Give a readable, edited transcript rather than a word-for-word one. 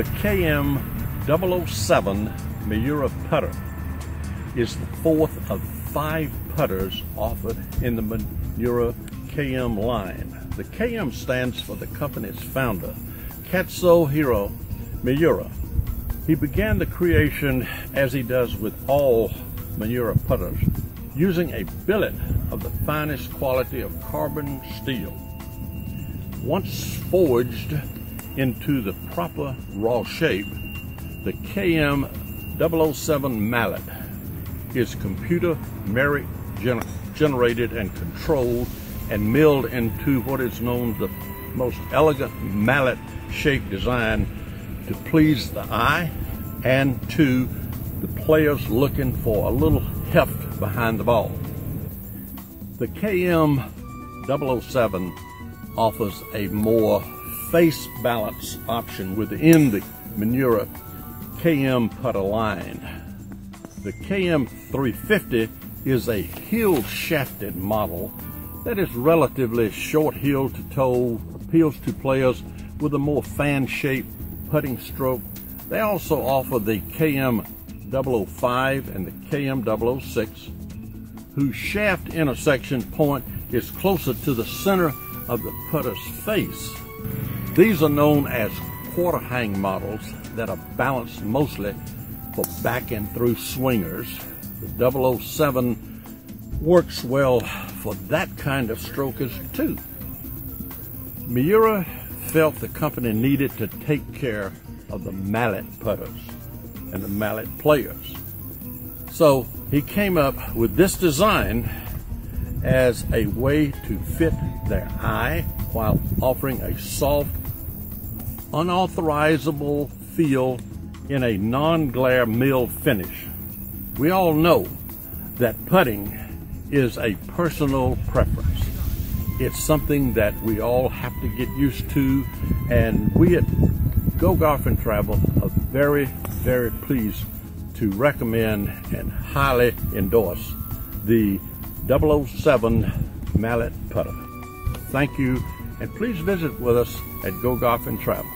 The KM007 Miura putter is the fourth of 5 putters offered in the Miura KM line. The KM stands for the company's founder, Katsuhiro Miura. He began the creation, as he does with all Miura putters, using a billet of the finest quality of carbon steel. Once forged into the proper raw shape, the KM007 mallet is computer merit generated and controlled and milled into what is known as the most elegant mallet shape design to please the eye and to the players looking for a little heft behind the ball. The KM007 offers a more face balance option within the Miura KM putter line. The KM350 is a heel-shafted model that is relatively short heel to toe, appeals to players with a more fan-shaped putting stroke. They also offer the KM005 and the KM006, whose shaft intersection point is closer to the center of the putter's face. These are known as quarter hang models that are balanced mostly for back and through swingers. The 007 works well for that kind of strokers too. Miura felt the company needed to take care of the mallet putters and the mallet players. So he came up with this design as a way to fit their eye while offering a soft, unauthorizable feel in a non-glare milled finish. We all know that putting is a personal preference. It's something that we all have to get used to, and we at Go Golf and Travel are very, very pleased to recommend and highly endorse the 007 mallet putter. Thank you, and please visit with us at Go Golf and Travel.